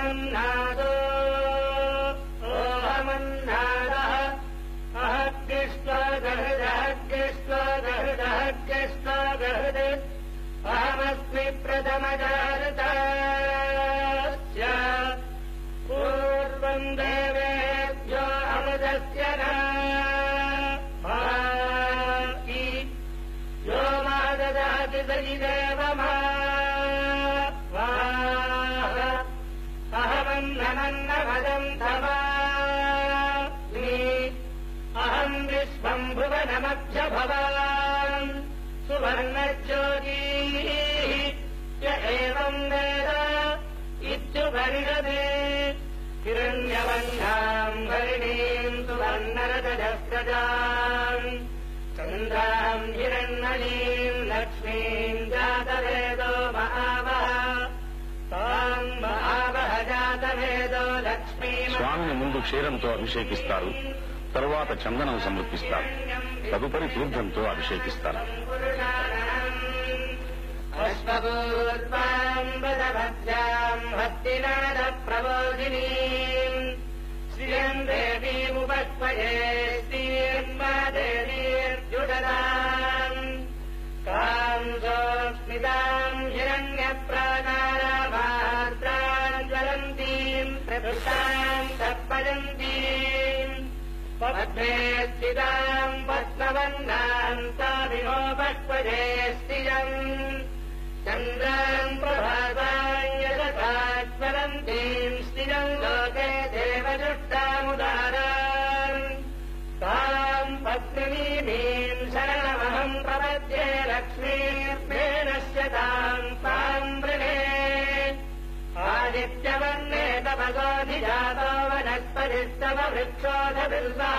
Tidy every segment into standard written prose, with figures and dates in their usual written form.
अहमन्नादो ओहमन्नादः अहग्गिष्वगहृदहग्गिष्वगहृदहग्गिष्वगहृद अहमस्मि प्रथमजातस्य पूर्वम् देवेभ्यो अमृतस्य नामाति यो मा ददाति सजिदेवमा अहमन्नमन्नभदम् धमामि अहम् विश्वम् भुवनमध्यभवान् सुवर्णज्योतिः य एवम् वेद इत्युपनिषदे हिरण्यवर्णाम् हरिणीम् सुवर्णरजस्रजाम् चन्द्राम् हिरण्मयीम् लक्ष्मीम् जातवेदो महावः ताम् महावः जातवेदो लक्ष्मी. స్వామిని ముందు క్షీరంతో అభిషేకిస్తారు, తరువాత చందనం సమర్పిస్తారు, తదుపరి తీర్థంతో అభిషేకిస్తారు. అశ్వపూర్వాం వదభద్రాం భక్తినాద ప్రబోధినీం శ్రియం దేవీముపక్వయే శ్రీర్మాదేవీర్యుడదాం కాంసోస్మితాం హిరణ్యప్రాకారమాత్రాం జ్వలంతీం ప్రకృతాం తప్పయంతీం పద్మే స్థితాం పద్మవర్ణాం తామినోపక్వజే స్థిరం చంద్రాం ప్రభాతాం యథాజ్వలంతీం స్థిరం లోకే దేవజుష్టాముదారాం తాం పద్మినీమీం శరణమహం ప్రపద్యే లక్ష్మీర్మేణస్య తాం తాం వృణే ఆదిత్యవర్ణే తపసోధిజాతో వనస్పతిస్తవ వృక్షోధబిల్వः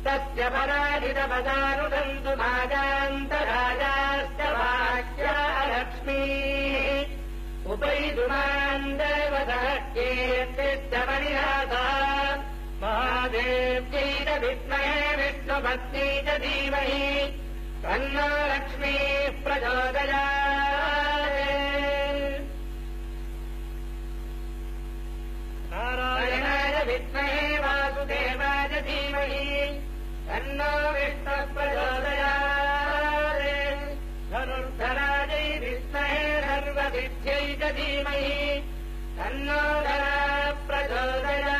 తస్య పరాజితపదానుదంతు మాగాంతరాజాశ్చ వాక్యా లక్ష్మీः ఉపైదుమాన్ దేవతः కీర్తిశ్చ మణినాథः మహాదేవ్యై చ విద్మహే విష్ణుభక్త్యై చ ధీమహి తన్నో లక్ష్మీः ప్రచోదయాత్. నారాయణాయ విద్మహే వాసుదేవాయ ధీమహి తన్నో విష్ణుః ప్రచోదయాత్. ధనుర్ధరాజై విద్మహే సర్వసిద్ధ్యై చ ధీమహి తన్నో ధనః ప్రచోదయాత్.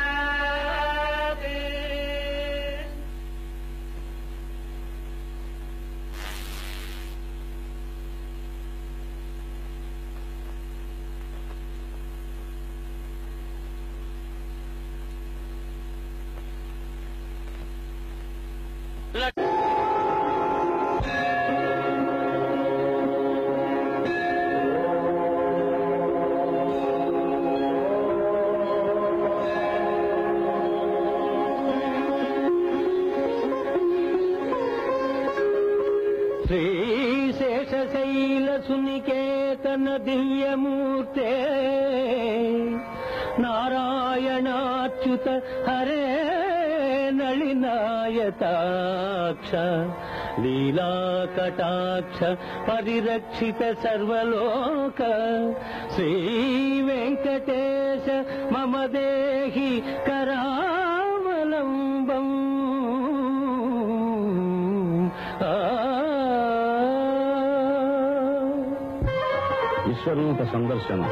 శ్రీశేషశైలసునికేతన దివ్యమూర్తే నారాయణాచ్యుత హరే నళినాయతాక్ష లీలాకటాక్ష పరిరక్షిత సర్వలోక శ్రీ వెంకటేశ మమ దేహి కరావలంబం. విశ్వరూప సందర్శనం.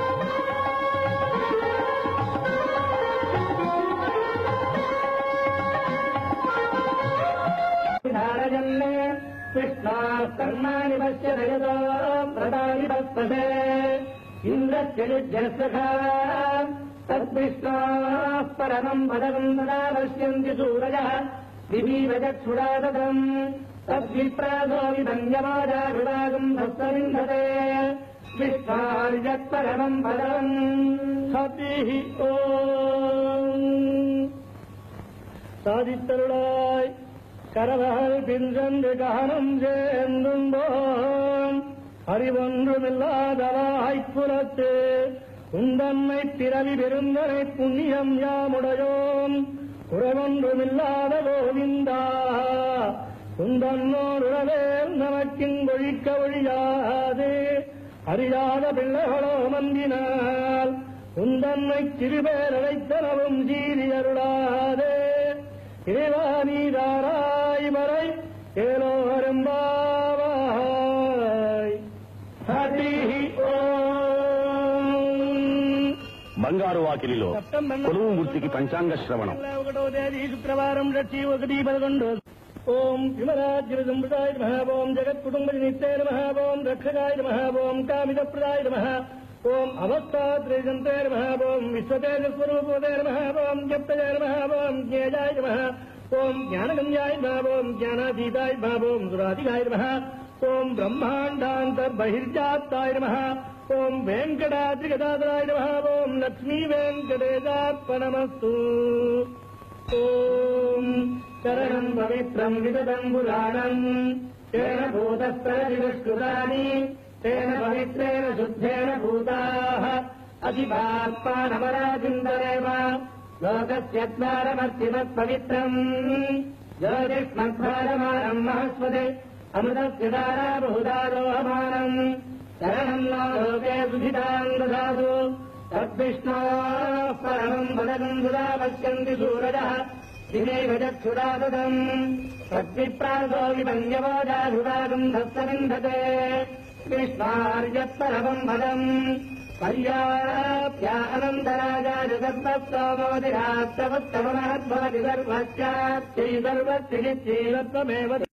నారజన్మే కృష్ణాస్తన్నాని పశ్యతో ప్రదాని పస్పదే ఇంద్రస్యజస్సఖా తద్విష్ణాః పరమం పదం తదా పశ్యంతి సూరయః విభీవ చక్షురాదం తద్విప్రాదో విధన్యమాజా విభాగం భక్తవిందతే విష్ణార్యత్పరమం పదం హరి ఓం. சாதித்தருளாய் கரவகள் பின்றென்று ககனம் சேர்ந்தும்போம் அறிவொன்றுமில்லாதவாய்ப்புலத்து உந்தன்மை பிறவி பெருந்தனை புண்ணியம் யாமுடையோம் குறைவொன்றுமில்லாத கோவிந்தா உந்தன்னோருளவேல் நமக்கிங்கொழிக்க ஒழியாது அறியாத பிள்ளைகளோ மந்தினால் உந்த உந்தன்மை திருவேரழைத்தனவும் சீரி அருளாதே இறைவானீதாராய் வரை ஏலோரம்பாவாய் ஹரி ఓం. బంగారు వాకిలిలో కొలువు మూర్తికి పంచాంగ శ్రవణం. 1వ తేదీ శుక్రవారం 1/11. ఓం విమలాద్రి సంప్రదాయ నమః. ఓం జగత్కుటుంబ నిత్యాయ నమః. ఓం రక్షకాయ నమః. ఓం కామితప్రదాయ నమః. ఓం అవస్థాత్రేజంతాయ నమః. ఓం విశ్వతేజస్వరూపోదయ నమః. ఓం జప్తజాయ నమః. ఓం జ్ఞేయాయ నమః. ఓం జ్ఞానగమ్యాయ నమః. ఓం జ్ఞానాతీతాయ నమః. ఓం సురాధికాయ నమః. ఓం బ్రహ్మాండాంతర్బహిర్జాతాయ నమః. ఓం వెంకటాద్రిగదాధరాయ నమః. ఓం లక్ష్మీ వెంకటేశార్పణమస్తు. ఓం శరణం పవిత్రం విదతం పురాణం తేన భూతస్తరతిష్కృతాని తేన పవిత్రేణ శుద్ధేన భూతాః అధిపాత్మానమరాజిందరేవ లోకస్యత్మారమర్తిమత్ పవిత్రం జ్యోతిష్మద్భారమానం మహస్వదే అమృతస్య ధారా బహుధారోహమానం శరణం నా లోకే సుధితాం దదాతు తద్విష్ణోః పరమం పదం సుధా పశ్యంతి సూరజః దినేవ చక్షురాదం తద్విప్రాసో విపన్యవోజాభువాగం దస్తవింధతే కృష్ణార్యత్పరమం పదం పర్యాప్యానందరాజాజగర్భస్తోమోదిరాస్తవత్తమహద్భవతి సర్వస్యాత్యై సర్వస్య నిత్యేవత్వమేవ